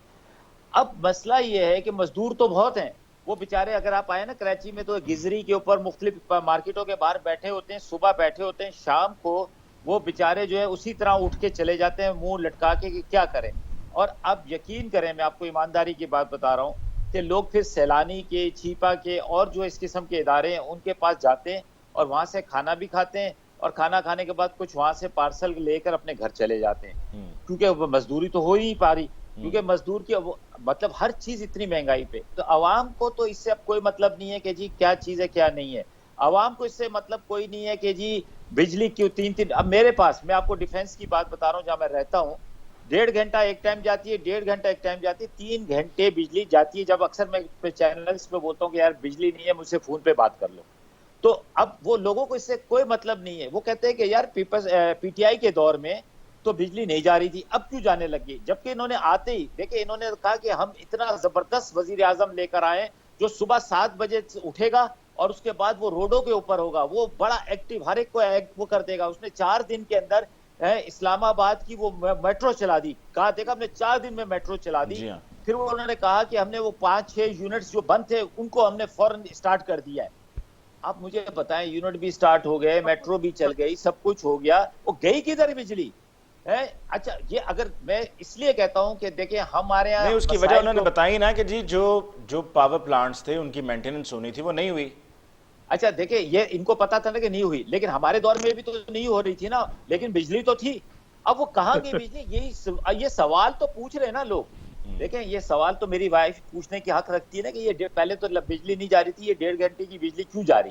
C: اب مسئلہ یہ ہے کہ مزدور تو بہت ہیں، وہ بیچارے اگر آپ آئے نا کراچی میں تو گزری کے اوپر مختلف مارکیٹوں کے باہر بیٹھے ہوتے ہیں, صبح بیٹھے ہوتے ہیں, شام کو وہ بیچارے جو ہے اسی طرح اٹھ کے چلے جاتے ہیں منہ لٹکا کے کہ کیا کریں. اور اب یقین کریں, میں آپ کو ایمانداری کی بات بتا رہا ہوں کہ لوگ پھر سیلانی کے, چھیپا کے اور جو اس قسم کے ادارے ہیں ان کے پاس جاتے ہیں اور وہاں سے کھانا بھی کھاتے ہیں, اور کھانا کھانے کے بعد کچھ وہاں سے پارسل لے کر اپنے گھر چلے جاتے ہیں, کیونکہ مزدوری تو ہو ہی نہیں پا رہی, کیونکہ مزدور کی مطلب ہر چیز اتنی مہنگائی پہ. تو عوام کو تو اس سے اب کوئی مطلب نہیں ہے کہ جی کیا چیز ہے کیا نہیں ہے, عوام کو اس سے مطلب کوئی نہیں ہے کہ جی بجلی کیوں 3 اب میرے پاس, میں آپ کو ڈیفنس کی بات بتا رہا ہوں جہاں میں رہتا ہوں, 1.5 گھنٹہ ایک ٹائم جاتی ہے, 1.5 گھنٹہ ایک ٹائم جاتی ہے, 3 گھنٹے بجلی جاتی ہے. جب اکثر میں چینلز پہ بولتا ہوں کہ یار بجلی نہیں ہے, مجھ سے فون پہ بات کر لو, تو اب وہ لوگوں کو اس سے کوئی مطلب نہیں ہے. وہ کہتے ہیں کہ یار پی ٹی آئی کے دور میں تو بجلی نہیں جا رہی تھی, اب کیوں جانے لگی, جبکہ انہوں نے آتے ہی دیکھیں انہوں نے کہا کہ ہم اتنا زبردست وزیر اعظم لے کر آئے جو صبح 7 بجے اٹھے گا اور اس کے بعد وہ روڈوں کے اوپر ہوگا, وہ بڑا ایکٹیو, ہر ایک کو وہ کر دے گا. اس نے 4 دن کے اندر اسلام آباد کی وہ میٹرو چلا دی, کہا دیکھا ہم نے 4 دن میں میٹرو چلا دی. پھر وہ انہوں نے کہا کہ ہم نے وہ 5-6 یونٹس جو بند تھے ان کو ہم نے فوراً اسٹارٹ کر دیا ہے. آپ مجھے بتائیں, یونٹ بھی اسٹارٹ ہو گئے, میٹرو بھی چل گئی, سب کچھ ہو گیا, وہ گئی کدھر بجلی ہے. اچھا یہ اگر میں اس لیے کہتا ہوں کہ دیکھیں ہمارے یہاں
A: اس کی وجہ انہوں نے بتائی نا کہ جی جو پاور پلانٹس تھے ان کی مینٹیننس ہونی تھی وہ نہیں ہوئی.
C: اچھا دیکھیں یہ ان کو پتا تھا نا کہ نہیں ہوئی, لیکن ہمارے دور میں بھی تو نہیں ہو رہی تھی نا, لیکن بجلی تو تھی. اب وہ کہاں گئی بجلی, یہ سوال تو پوچھ رہے ہیں نا لوگ. دیکھیں یہ سوال تو میری وائف پوچھنے کی حق رکھتی ہے نا کہ یہ پہلے تو بجلی نہیں جا رہی تھی, یہ 1.5 گھنٹے کی بجلی کیوں جا رہی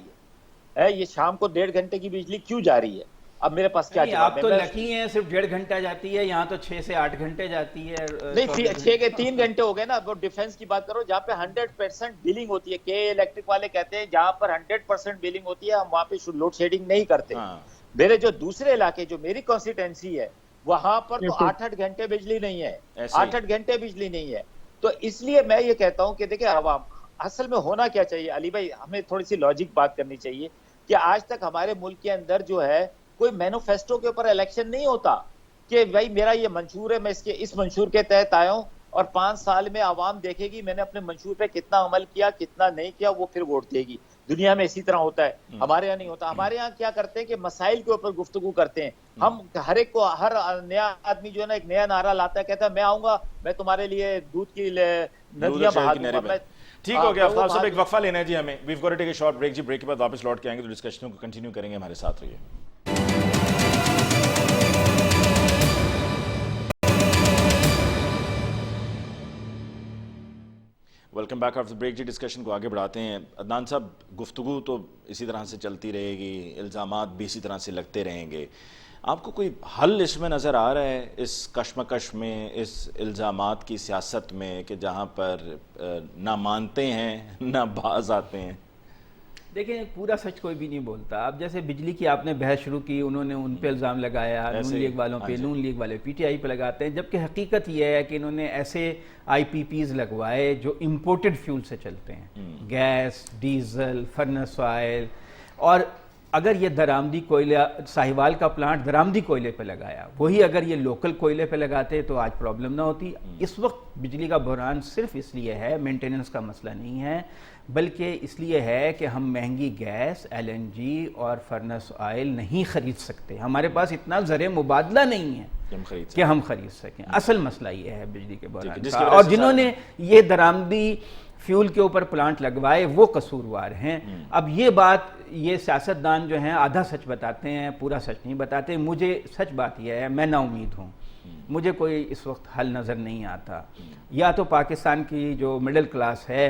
C: ہے, یہ شام کو 1.5 گھنٹے کی بجلی کیوں جا رہی ہے. اب میرے پاس کیا جواب ہے,
D: آپ تو لکی ہیں صرف 1.5 گھنٹہ جاتی ہے, یہاں تو 6 سے 8 گھنٹے جاتی ہے.
C: نہیں 6 کے 3 گھنٹے ہو گئے نا. وہ ڈیفنس کی بات کرو جہاں پہ 100% بلنگ ہوتی ہے, کے الیکٹرک والے کہتے ہیں جہاں پر 100% بلنگ ہوتی ہے ہم وہاں پہ لوڈ شیڈنگ نہیں کرتے. میرے جو دوسرے علاقے جو میری کانسٹیٹوئنسی ہے وہاں پر تو 8-8 گھنٹے بجلی نہیں ہے, 8-8 گھنٹے بجلی نہیں ہے. تو اس لیے میں یہ کہتا ہوں کہ دیکھیں عوام اصل میں ہونا کیا چاہیے. علی بھائی ہمیں تھوڑی سی لاجک بات کرنی چاہیے کہ آج تک ہمارے ملک کے اندر جو ہے کوئی مینوفیسٹو کے اوپر الیکشن نہیں ہوتا کہ بھائی میرا یہ منشور ہے, میں اس منشور کے تحت آیا ہوں اور 5 سال میں عوام دیکھے گی میں نے اپنے منشور پہ کتنا عمل کیا کتنا نہیں کیا, وہ پھر ووٹ دے گی. دنیا میں اسی طرح ہوتا ہے, ہمارے یہاں نہیں ہوتا. ہمارے یہاں کیا کرتے ہیں کہ مسائل کے اوپر گفتگو کرتے ہیں. ہم ہر ایک کو, ہر نیا آدمی جو ہے نا ایک نیا نعرہ لاتا ہے, کہتا ہے میں آؤں گا میں تمہارے لیے دودھ کی ندیاں بہا دوں گا.
A: ٹھیک ہو گیا آفتاب صاحب, ایک وقفہ لینا ہے جی ہمیں. we've got to take a short break جی, بریک کے بعد واپس لوٹ کے آئیں گے تو ڈسکشن کو کنٹینیو کریں گے. ہمارے ساتھ رہیے. ویلکم بیک آفٹر بریک جی. ڈسکشن کو آگے بڑھاتے ہیں. عدنان صاحب گفتگو تو اسی طرح سے چلتی رہے گی, الزامات بھی اسی طرح سے لگتے رہیں گے. آپ کو کوئی حل اس میں نظر آ رہا ہے اس کشمکش میں, اس الزامات کی سیاست میں کہ جہاں پر نہ مانتے ہیں نہ باز آتے ہیں؟
D: دیکھیں پورا سچ کوئی بھی نہیں بولتا. اب جیسے بجلی کی آپ نے بحث شروع کی, انہوں نے ان پہ الزام لگایا, نون لیگ والوں پہ, نون لیگ والے پی ٹی آئی پہ لگاتے ہیں, جبکہ حقیقت یہ ہے کہ انہوں نے ایسے آئی پی پیز لگوائے جو امپورٹڈ فیول سے چلتے ہیں, گیس, ڈیزل, فرنس آئل. اور اگر یہ درآمدی کوئلہ, ساہیوال کا پلانٹ درآمدی کوئلے پہ لگایا, وہی اگر یہ لوکل کوئلے پہ لگاتے تو آج پرابلم نہ ہوتی. اس وقت بجلی کا بحران صرف اس لیے ہے, مینٹیننس کا مسئلہ نہیں ہے, بلکہ اس لیے ہے کہ ہم مہنگی گیس, ایل این جی اور فرنس آئل نہیں خرید سکتے. ہمارے پاس اتنا زر مبادلہ نہیں ہے کہ ہم خرید سکیں. اصل مسئلہ یہ ہے بجلی کے بحران کا. اور جنہوں نے یہ درآمدی فیول کے اوپر پلانٹ لگوائے وہ قصوروار ہیں. اب یہ بات, یہ سیاستدان جو ہیں آدھا سچ بتاتے ہیں, پورا سچ نہیں بتاتے. مجھے سچ بات یہ ہے, میں نا امید ہوں, مجھے کوئی اس وقت حل نظر نہیں آتا. یا تو پاکستان کی جو مڈل کلاس ہے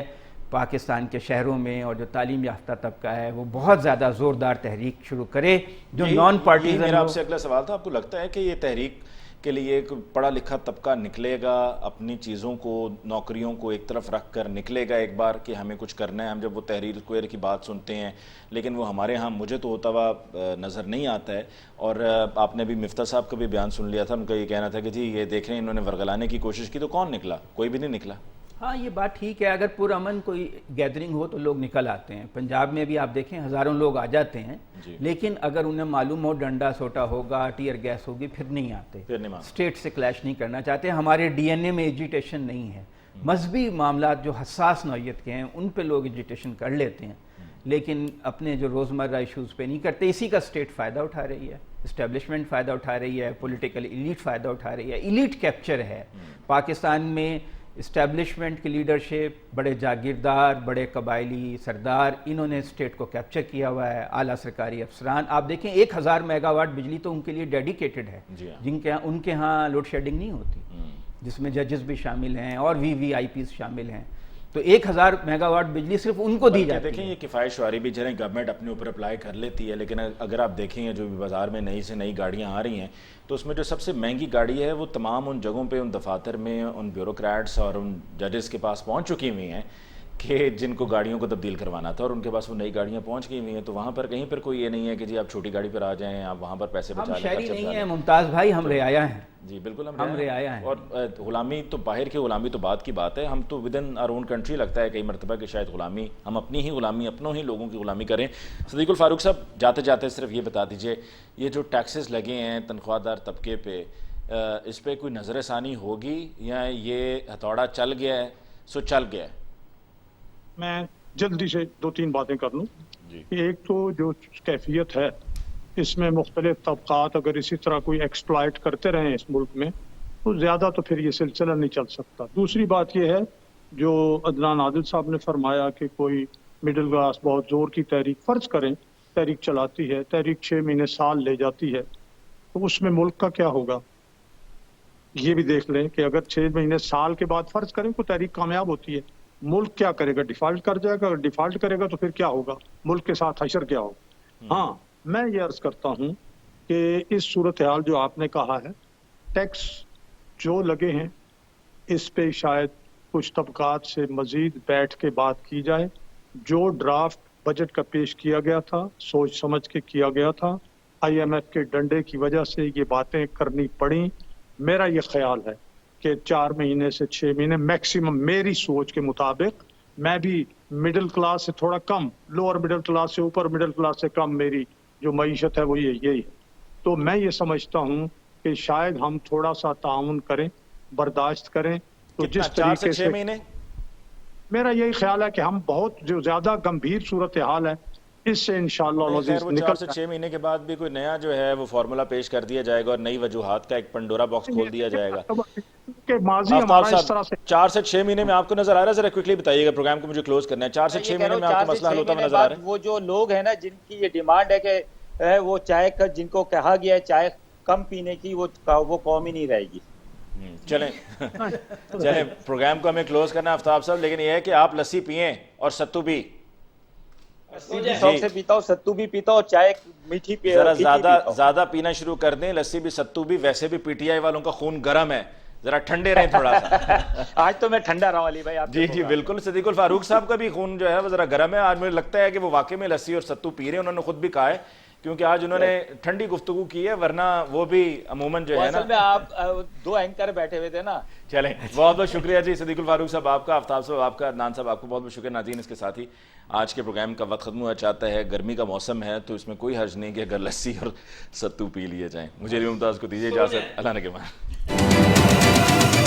D: پاکستان کے شہروں میں اور جو تعلیم یافتہ طبقہ ہے وہ بہت زیادہ زوردار تحریک شروع کرے جو نان پارٹیزن.
A: میرا آپ سے اگلا سوال تھا, آپ کو لگتا ہے کہ یہ تحریک کے لیے ایک پڑھا لکھا طبقہ نکلے گا, اپنی چیزوں کو, نوکریوں کو ایک طرف رکھ کر نکلے گا ایک بار کہ ہمیں کچھ کرنا ہے؟ ہم جب وہ تحریر اسکوائر کی بات سنتے ہیں لیکن وہ ہمارے ہاں مجھے تو ہوتا ہوا نظر نہیں آتا ہے. اور آپ نے بھی مفتاح صاحب کا بھی بیان سن لیا تھا, ان کا یہ کہنا تھا کہ جی یہ دیکھ رہے ہیں انہوں نے ورگلانے کی کوشش کی تو کون نکلا؟ کوئی بھی نہیں نکلا.
D: ہاں یہ بات ٹھیک ہے, اگر پرامن کوئی گیدرنگ ہو تو لوگ نکل آتے ہیں. پنجاب میں بھی آپ دیکھیں ہزاروں لوگ آ جاتے ہیں, لیکن اگر انہیں معلوم ہو ڈنڈا سوٹا ہوگا, ٹیئر گیس ہوگی, پھر نہیں آتے. اسٹیٹ سے کلیش نہیں کرنا چاہتے. ہمارے ڈی این اے میں ایجیٹیشن نہیں ہے. مذہبی معاملات جو حساس نوعیت کے ہیں ان پہ لوگ ایجیٹیشن کر لیتے ہیں، لیکن اپنے جو روزمرہ ایشوز پہ نہیں کرتے. اسی کا اسٹیٹ فائدہ اٹھا رہی ہے، اسٹیبلشمنٹ فائدہ اٹھا رہی ہے، پولیٹیکل ایلیٹ فائدہ اٹھا رہی ہے. ایلیٹ کیپچر ہے پاکستان میں. اسٹیبلشمنٹ کی لیڈرشپ، بڑے جاگیردار، بڑے قبائلی سردار، انہوں نے اسٹیٹ کو کیپچر کیا ہوا ہے. اعلیٰ سرکاری افسران آپ دیکھیں 1000 میگا واٹ بجلی تو ان کے لیے ڈیڈیکیٹڈ ہے، ان کے ہاں لوڈ شیڈنگ نہیں ہوتی، جس میں ججز بھی شامل ہیں اور وی آئی پیز شامل ہیں. تو 1000 میگا واٹ بجلی صرف ان کو دی جاتی ہے.
A: دیکھیں یہ کفایت شعاری بھی چلیں گورنمنٹ اپنے اوپر اپلائی کر لیتی ہے، لیکن اگر آپ دیکھیں گے جو بازار میں نئی سے نئی گاڑیاں آ رہی ہیں تو اس میں جو سب سے مہنگی گاڑی ہے وہ تمام ان جگہوں پہ، ان دفاتر میں، ان بیوروکریٹس اور ان ججز کے پاس پہنچ چکی ہوئی ہیں کہ جن کو گاڑیوں کو تبدیل کروانا تھا، اور ان کے پاس وہ نئی گاڑیاں پہنچ گئی ہوئی ہیں. تو وہاں پر کہیں پر کوئی یہ نہیں ہے کہ جی آپ چھوٹی گاڑی پر آ جائیں، آپ وہاں پر پیسے بچا لیں.
D: ہم شہری نہیں ہیں ممتاز بھائی، ہم رعایا ہیں.
A: جی بالکل
D: ہم رعایا ہیں.
A: اور غلامی تو باہر کی غلامی تو بعد کی بات ہے، ہم تو with in our own country لگتا ہے کئی مرتبہ کہ شاید غلامی، ہم اپنی ہی غلامی، اپنوں ہی لوگوں کی غلامی کریں. صدیق الفاروق صاحب جاتے جاتے صرف یہ بتا دیجئے، یہ جو ٹیکسز لگے ہیں تنخواہ دار طبقے پہ، اس پہ کوئی نظر ثانی ہوگی یا یہ ہتھوڑا چل گیا ہے سو چل گیا ہے؟
B: میں جلدی سے 2-3 باتیں کر لوں. ایک تو جو کیفیت ہے اس میں مختلف طبقات اگر اسی طرح کوئی ایکسپلائٹ کرتے رہیں اس ملک میں تو زیادہ تو پھر یہ سلسلہ نہیں چل سکتا. دوسری بات یہ ہے جو عدنان عادل صاحب نے فرمایا کہ کوئی مڈل کلاس بہت زور کی تحریک فرض کریں تحریک چلاتی ہے، تحریک 6 مہینے سال لے جاتی ہے، تو اس میں ملک کا کیا ہوگا؟ یہ بھی دیکھ لیں کہ اگر 6 مہینے سال کے بعد فرض کریں کوئی تحریک کامیاب ہوتی ہے، ملک کیا کرے گا؟ ڈیفالٹ کر جائے گا. اگر ڈیفالٹ کرے گا تو پھر کیا ہوگا؟ ملک کے ساتھ حشر کیا ہوگا؟ ہاں میں یہ عرض کرتا ہوں کہ اس صورتحال جو آپ نے کہا ہے، ٹیکس جو لگے ہیں اس پہ شاید کچھ طبقات سے مزید بیٹھ کے بات کی جائے. جو ڈرافٹ بجٹ کا پیش کیا گیا تھا سوچ سمجھ کے کیا گیا تھا، IMF کے ڈنڈے کی وجہ سے یہ باتیں کرنی پڑیں. میرا یہ خیال ہے کہ 4 مہینے سے 6 مہینے میکسیمم، میری سوچ کے مطابق، میں بھی مڈل کلاس سے تھوڑا کم، لوور مڈل کلاس سے اوپر مڈل کلاس سے کم میری جو معیشت ہے وہ یہی ہے. تو میں یہ سمجھتا ہوں کہ شاید ہم تھوڑا سا تعاون کریں، برداشت کریں. تو جس
A: 4 سے
B: طریقے
A: 6 مہینے
B: میرا یہی خیال ہے کہ ہم بہت جو زیادہ گمبھیر صورتحال ہے اس سے انشاءاللہ العزیز
A: وہ 4
B: نکل
A: سے 6 مہینے کے بعد بھی کوئی نیا جو ہے وہ فارمولا پیش کر دیا جائے گا اور نئی وجوہات کا ایک پنڈورا باکس کھول دیا جائے گا.
B: کہ ماضی ہمارا اس طرح سے
A: 4 سے 6 مہینے میں آپ کو نظر آ رہا ہے؟ ذرا کوئکلی بتائیے گا، پروگرام کو مجھے کلوز کرنا ہے. 4 سے 6 مہینے میں آپ کو مسئلہ حل ہوتا ہوا نظر آ رہا ہے؟
C: وہ جو لوگ ہیں نا جن کی یہ ڈیمانڈ ہے کہ وہ چائے کا، جن کو کہا گیا ہے چائے کم پینے کی، وہ قوم ہی نہیں رہے گی.
A: چلیں پروگرام کو ہمیں کلوز کرنا ہے آفتاب صاحب، لیکن یہ ہے کہ آپ لسی پئیں اور ستو بھی.
C: لسی بھی شوق سے پیتا ہوں، ستو بھی پیتا ہوں، اور چائے میٹھی
A: ذرا زیادہ پینا شروع کر دیں، لسی بھی ستو بھی. ویسے بھی PTI والوں کا خون گرم ہے، ذرا ٹھنڈے رہیں تھوڑا سا.
C: آج تو میں ٹھنڈا رہا ہوں علی بھائی.
A: جی بالکل. صدیق الفاروق صاحب کا بھی خون جو ہے وہ ذرا گرم ہے. آج مجھے لگتا ہے کہ وہ واقعی میں لسی اور ستو پی رہے ہیں. انہوں نے خود بھی کہا ہے کیونکہ آج انہوں نے ٹھنڈی گفتگو کی ہے، ورنہ وہ بھی عموماً جو ہے نا،
C: اصل میں آپ 2 اینکر بیٹھے ہوئے تھے نا.
A: چلیں بہت بہت شکریہ جی صدیق الفاروق صاحب آپ کا، آفتاب صاحب آپ کا، عدنان صاحب آپ کو بہت بہت شکریہ. ناظرین اس کے ساتھ ہی آج کے پروگرام کا وقت ختم ہوا چاہتا ہے. گرمی کا موسم ہے تو اس میں کوئی حرج نہیں کہ اگر لسی اور ستو پی لیے جائیں. مجھے علی ممتاز کو دیجیے اجازت. اللہ نے کے مان.